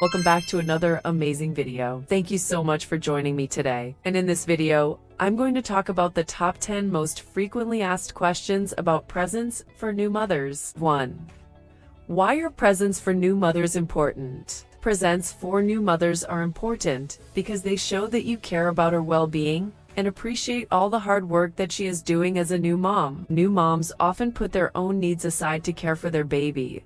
Welcome back to another amazing video. Thank you so much for joining me today. And in this video, I'm going to talk about the top 10 most frequently asked questions about presents for new mothers. 1. Why are presents for new mothers important? Presents for new mothers are important because they show that you care about her well-being and appreciate all the hard work that she is doing as a new mom. New moms often put their own needs aside to care for their baby.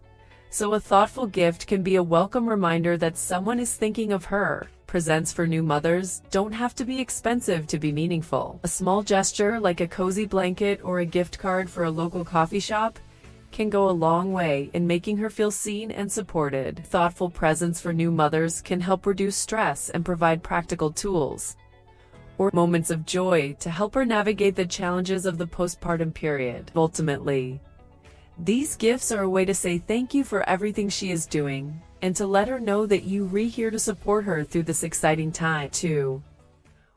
So a thoughtful gift can be a welcome reminder that someone is thinking of her. Presents for new mothers don't have to be expensive to be meaningful. A small gesture like a cozy blanket or a gift card for a local coffee shop can go a long way in making her feel seen and supported. Thoughtful presents for new mothers can help reduce stress and provide practical tools or moments of joy to help her navigate the challenges of the postpartum period. Ultimately, these gifts are a way to say thank you for everything she is doing and to let her know that you're here to support her through this exciting time. 2.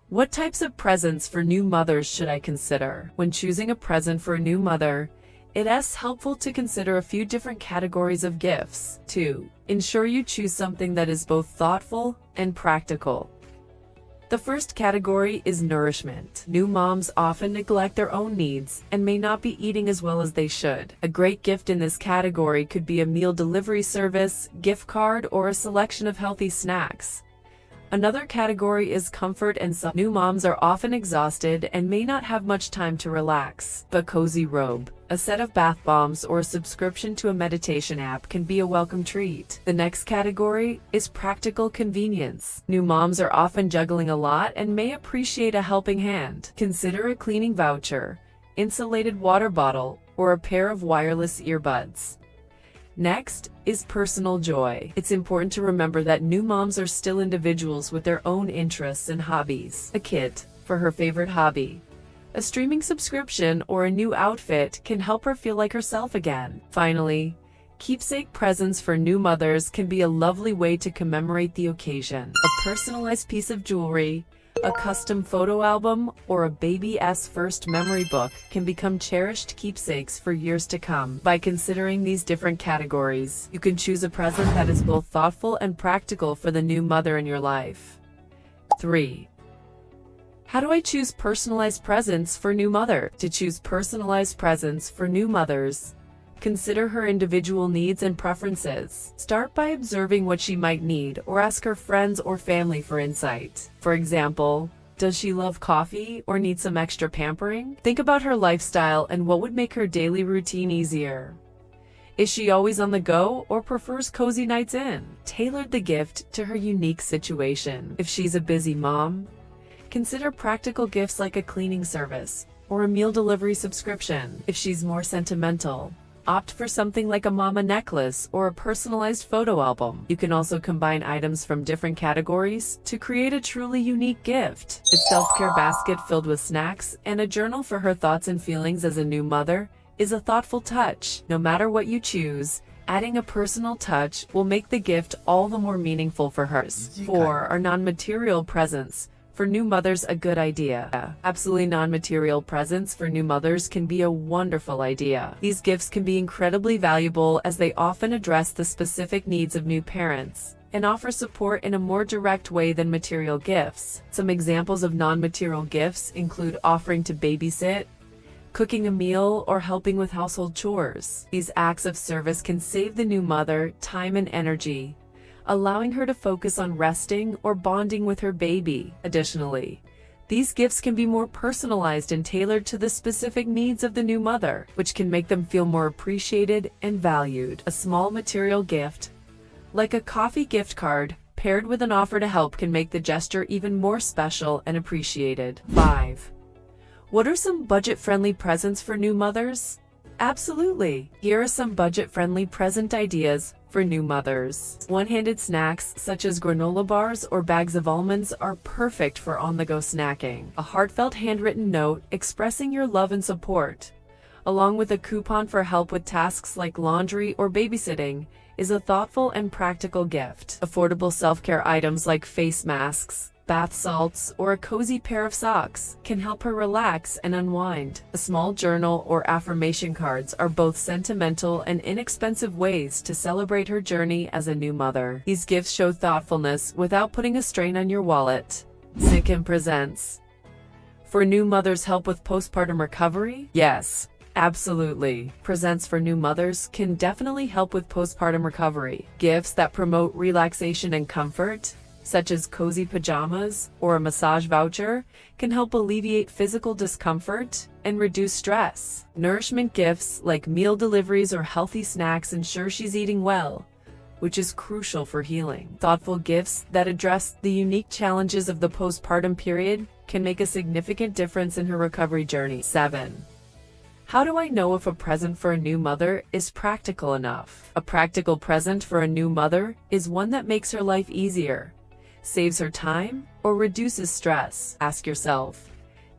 What types of presents for new mothers should I consider? When choosing a present for a new mother, it is helpful to consider a few different categories of gifts. 2. Ensure you choose something that is both thoughtful and practical. The first category is nourishment. New moms often neglect their own needs and may not be eating as well as they should. A great gift in this category could be a meal delivery service, gift card, or a selection of healthy snacks. Another category is comfort, and some new moms are often exhausted and may not have much time to relax. A cozy robe, a set of bath bombs, or a subscription to a meditation app can be a welcome treat. The next category is practical convenience. New moms are often juggling a lot and may appreciate a helping hand. Consider a cleaning voucher, insulated water bottle, or a pair of wireless earbuds. Next is personal joy. It's important to remember that new moms are still individuals with their own interests and hobbies. A kit for her favorite hobby, a streaming subscription, or a new outfit can help her feel like herself again. Finally, keepsake presents for new mothers can be a lovely way to commemorate the occasion. A personalized piece of jewelry, a custom photo album, or a baby's first memory book can become cherished keepsakes for years to come. By considering these different categories, you can choose a present that is both thoughtful and practical for the new mother in your life. 3. How do I choose personalized presents for new mother? To choose personalized presents for new mothers, consider her individual needs and preferences. Start by observing what she might need or ask her friends or family for insight. For example, does she love coffee or need some extra pampering? Think about her lifestyle and what would make her daily routine easier. Is she always on the go or prefers cozy nights in? Tailor the gift to her unique situation. If she's a busy mom, consider practical gifts like a cleaning service or a meal delivery subscription. If she's more sentimental, opt for something like a mama necklace or a personalized photo album. You can also combine items from different categories to create a truly unique gift. A self-care basket filled with snacks and a journal for her thoughts and feelings as a new mother is a thoughtful touch. No matter what you choose, adding a personal touch will make the gift all the more meaningful for her. 4. Are non-material presents for new mothers a good idea? Absolutely, non-material presents for new mothers can be a wonderful idea. These gifts can be incredibly valuable as they often address the specific needs of new parents and offer support in a more direct way than material gifts. Some examples of non-material gifts include offering to babysit, cooking a meal, or helping with household chores. These acts of service can save the new mother time and energy, allowing her to focus on resting or bonding with her baby. Additionally, these gifts can be more personalized and tailored to the specific needs of the new mother, which can make them feel more appreciated and valued. A small material gift, like a coffee gift card, paired with an offer to help can make the gesture even more special and appreciated. 5. What are some budget-friendly presents for new mothers? Absolutely. Here are some budget-friendly present ideas for new mothers. One-handed snacks such as granola bars or bags of almonds are perfect for on-the-go snacking. A heartfelt handwritten note expressing your love and support, along with a coupon for help with tasks like laundry or babysitting, is a thoughtful and practical gift. Affordable self-care items like face masks, bath salts, or a cozy pair of socks can help her relax and unwind. A small journal or affirmation cards are both sentimental and inexpensive ways to celebrate her journey as a new mother. These gifts show thoughtfulness without putting a strain on your wallet. Sentimental presents. For new mothers, help with postpartum recovery? Yes, absolutely. Presents for new mothers can definitely help with postpartum recovery. Gifts that promote relaxation and comfort, such as cozy pajamas or a massage voucher, can help alleviate physical discomfort and reduce stress. Nourishment gifts like meal deliveries or healthy snacks ensure she's eating well, which is crucial for healing. Thoughtful gifts that address the unique challenges of the postpartum period can make a significant difference in her recovery journey. 7. How do I know if a present for a new mother is practical enough? A practical present for a new mother is one that makes her life easier, saves her time, or reduces stress. Ask yourself,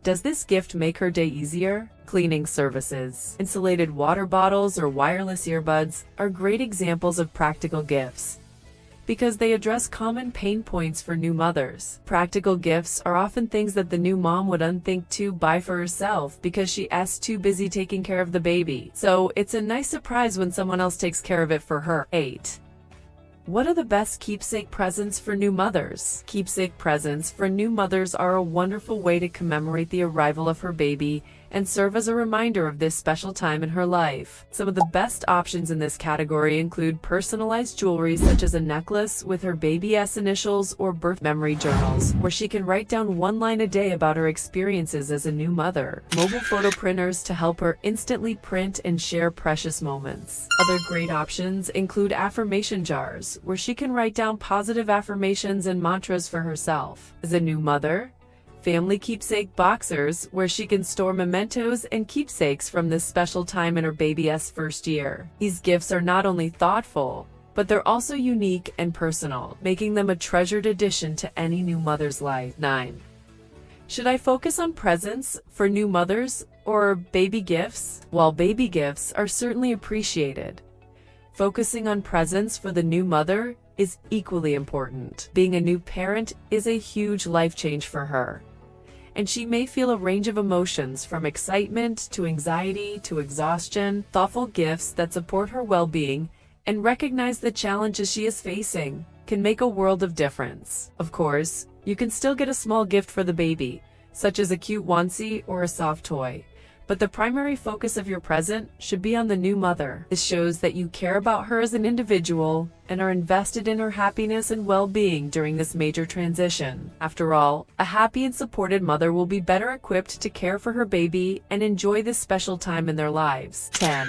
does this gift make her day easier? Cleaning services, insulated water bottles, or wireless earbuds are great examples of practical gifts because they address common pain points for new mothers. Practical gifts are often things that the new mom would unthink to buy for herself because she's too busy taking care of the baby. So it's a nice surprise when someone else takes care of it for her. 8. What are the best keepsake presents for new mothers? Keepsake presents for new mothers are a wonderful way to commemorate the arrival of her baby and serve as a reminder of this special time in her life. Some of the best options in this category include personalized jewelry such as a necklace with her baby's initials or birth memory journals, where she can write down one line a day about her experiences as a new mother. Mobile photo printers to help her instantly print and share precious moments. Other great options include affirmation jars, where she can write down positive affirmations and mantras for herself as a new mother. Family keepsake boxers, where she can store mementos and keepsakes from this special time in her baby's first year. These gifts are not only thoughtful, but they're also unique and personal, making them a treasured addition to any new mother's life. 9. Should I focus on presents for new mothers or baby gifts? While baby gifts are certainly appreciated, focusing on presents for the new mother is equally important. Being a new parent is a huge life change for her, and she may feel a range of emotions from excitement to anxiety to exhaustion. Thoughtful gifts that support her well-being and recognize the challenges she is facing can make a world of difference. Of course, you can still get a small gift for the baby, such as a cute onesie or a soft toy, but the primary focus of your present should be on the new mother. This shows that you care about her as an individual and are invested in her happiness and well-being during this major transition. After all, a happy and supported mother will be better equipped to care for her baby and enjoy this special time in their lives. 10.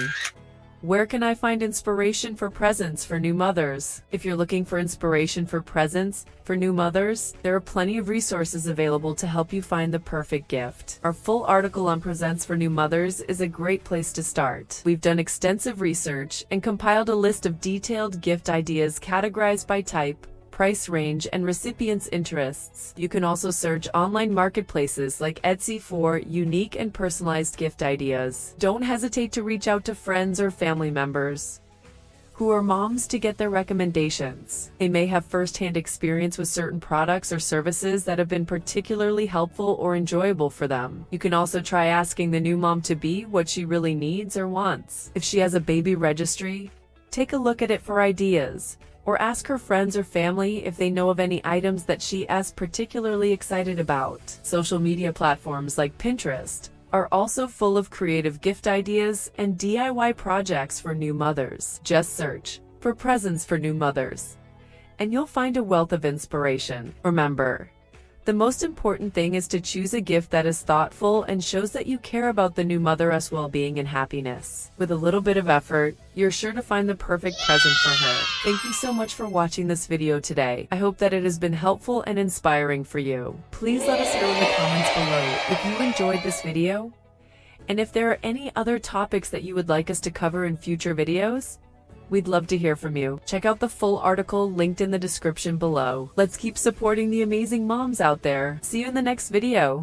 Where can I find inspiration for presents for new mothers? If you're looking for inspiration for presents for new mothers, there are plenty of resources available to help you find the perfect gift. Our full article on presents for new mothers is a great place to start. We've done extensive research and compiled a list of detailed gift ideas categorized by type, price range, and recipients' interests. You can also search online marketplaces like Etsy for unique and personalized gift ideas. Don't hesitate to reach out to friends or family members who are moms to get their recommendations. They may have first-hand experience with certain products or services that have been particularly helpful or enjoyable for them. You can also try asking the new mom to be what she really needs or wants. If she has a baby registry, take a look at it for ideas, or ask her friends or family if they know of any items that she is particularly excited about. Social media platforms like Pinterest are also full of creative gift ideas and DIY projects for new mothers. Just search for presents for new mothers, and you'll find a wealth of inspiration. Remember, the most important thing is to choose a gift that is thoughtful and shows that you care about the new mother's well-being and happiness. With a little bit of effort, you're sure to find the perfect present for her. Thank you so much for watching this video today. I hope that it has been helpful and inspiring for you. Please let us know in the comments below if you enjoyed this video, and if there are any other topics that you would like us to cover in future videos. We'd love to hear from you. Check out the full article linked in the description below. Let's keep supporting the amazing moms out there. See you in the next video.